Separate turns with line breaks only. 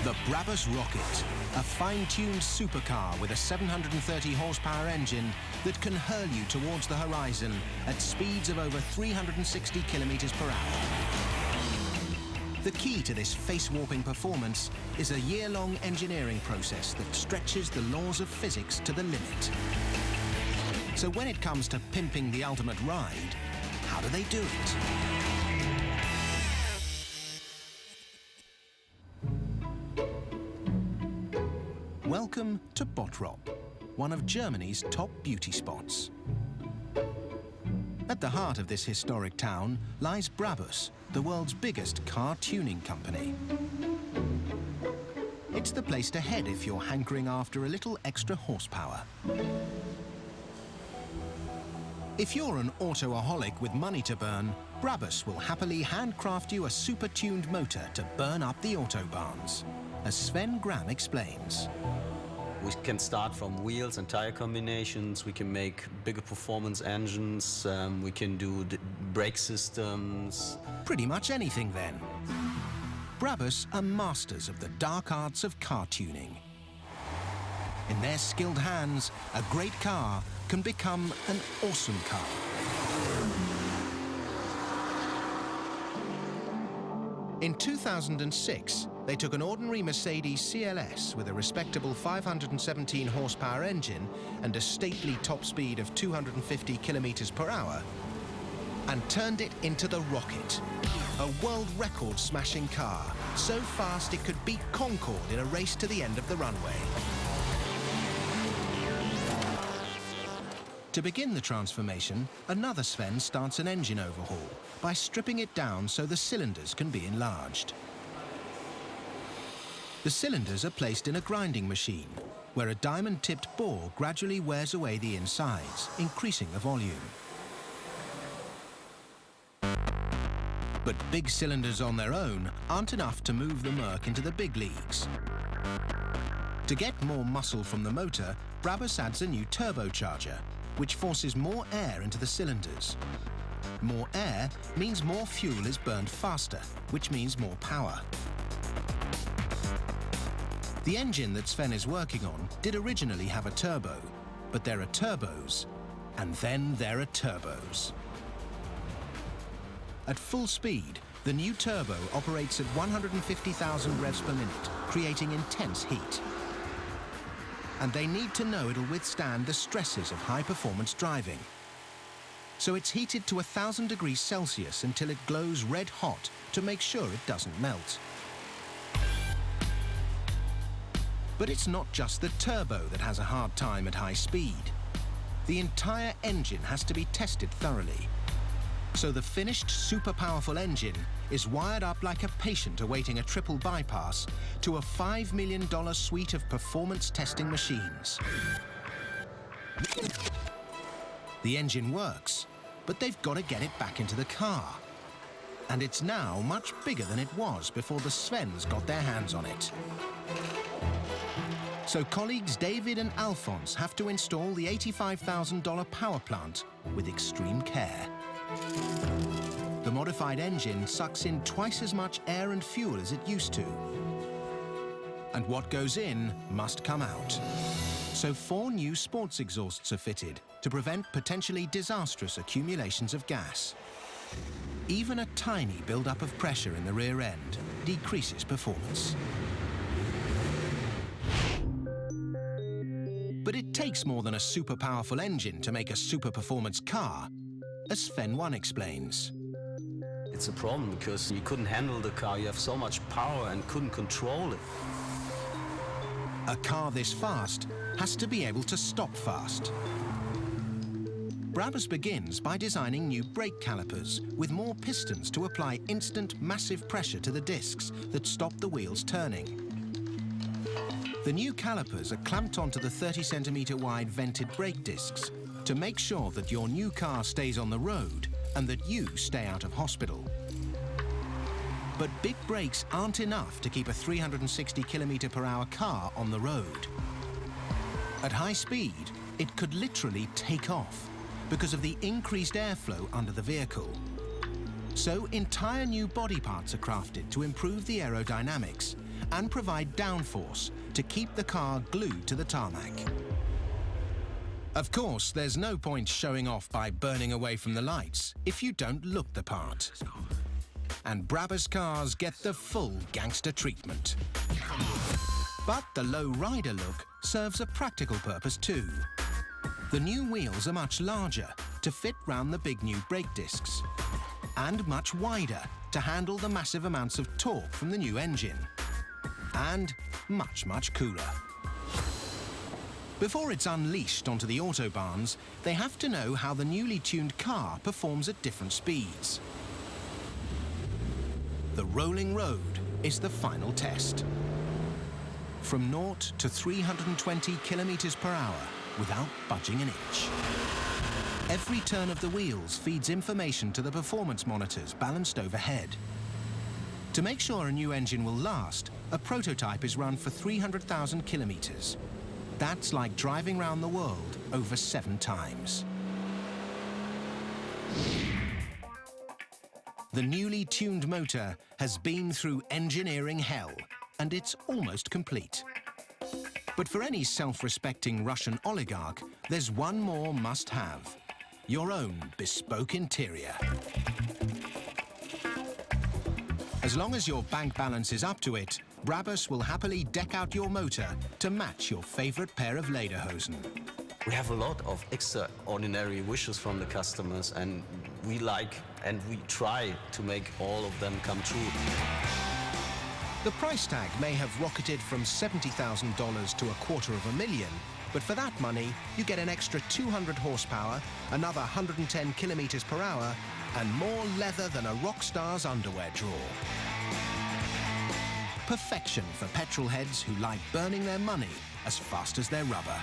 The Brabus Rocket, a fine-tuned supercar with a 730 horsepower engine that can hurl you towards the horizon at speeds of over 360 kilometers per hour. The key to this face-warping performance is a year-long engineering process that stretches the laws of physics to the limit. So when it comes to pimping the ultimate ride, how do they do it? Welcome to Bottrop, one of Germany's top beauty spots. At the heart of this historic town lies Brabus, the world's biggest car tuning company. It's the place to head if you're hankering after a little extra horsepower. If you're an autoaholic with money to burn, Brabus will happily handcraft you a super-tuned motor to burn up the autobahns, as Sven Gram explains.
We can start from wheels and tire combinations, we can make bigger performance engines, we can do brake systems.
Pretty much anything then. Brabus are masters of the dark arts of car tuning. In their skilled hands, a great car can become an awesome car. In 2006, they took an ordinary Mercedes CLS with a respectable 517 horsepower engine and a stately top speed of 250 kilometers per hour and turned it into the Rocket, a world record smashing car, so fast it could beat Concorde in a race to the end of the runway. To begin the transformation, another Sven starts an engine overhaul by stripping it down so the cylinders can be enlarged. The cylinders are placed in a grinding machine, where a diamond-tipped bore gradually wears away the insides, increasing the volume. But big cylinders on their own aren't enough to move the Merc into the big leagues. To get more muscle from the motor, Brabus adds a new turbocharger, which forces more air into the cylinders. More air means more fuel is burned faster, which means more power. The engine that Sven is working on did originally have a turbo, but there are turbos, and then there are turbos. At full speed, the new turbo operates at 150,000 revs per minute, creating intense heat. And they need to know it'll withstand the stresses of high-performance driving. So it's heated to 1,000 degrees Celsius until it glows red hot to make sure it doesn't melt. But it's not just the turbo that has a hard time at high speed. The entire engine has to be tested thoroughly. So the finished super-powerful engine is wired up like a patient awaiting a triple bypass to a $5 million suite of performance testing machines. The engine works, but they've got to get it back into the car. And it's now much bigger than it was before the Svens got their hands on it. So colleagues David and Alphonse have to install the $85,000 power plant with extreme care. The modified engine sucks in twice as much air and fuel as it used to. And what goes in must come out. So 4 new sports exhausts are fitted to prevent potentially disastrous accumulations of gas. Even a tiny build-up of pressure in the rear end decreases performance. But it takes more than a super powerful engine to make a super performance car, as Sven 1 explains.
It's a problem because you couldn't handle the car, you have so much power and couldn't control it.
A car this fast has to be able to stop fast. Brabus begins by designing new brake calipers with more pistons to apply instant massive pressure to the discs that stop the wheels turning. The new calipers are clamped onto the 30-centimeter wide vented brake discs to make sure that your new car stays on the road and that you stay out of hospital. But big brakes aren't enough to keep a 360 km/h car on the road. At high speed, it could literally take off because of the increased airflow under the vehicle. So entire new body parts are crafted to improve the aerodynamics and provide downforce to keep the car glued to the tarmac. Of course, there's no point showing off by burning away from the lights if you don't look the part. And Brabus cars get the full gangster treatment. But the low rider look serves a practical purpose too. The new wheels are much larger to fit round the big new brake discs, and much wider to handle the massive amounts of torque from the new engine, and much, much cooler. Before it's unleashed onto the autobahns, they have to know how the newly tuned car performs at different speeds. The rolling road is the final test. From 0 to 320 kilometers per hour without budging an inch. Every turn of the wheels feeds information to the performance monitors balanced overhead. To make sure a new engine will last, a prototype is run for 300,000 kilometers. That's like driving around the world over 7 times. The newly tuned motor has been through engineering hell, and it's almost complete. But for any self-respecting Russian oligarch, there's one more must-have: your own bespoke interior. As long as your bank balance is up to it, Brabus will happily deck out your motor to match your favorite pair of lederhosen.
We have a lot of extraordinary wishes from the customers, and we try to make all of them come true.
The price tag may have rocketed from $70,000 to $250,000, but for that money, you get an extra 200 horsepower, another 110 kilometers per hour, and more leather than a rock star's underwear drawer. Perfection for petrol heads who like burning their money as fast as their rubber.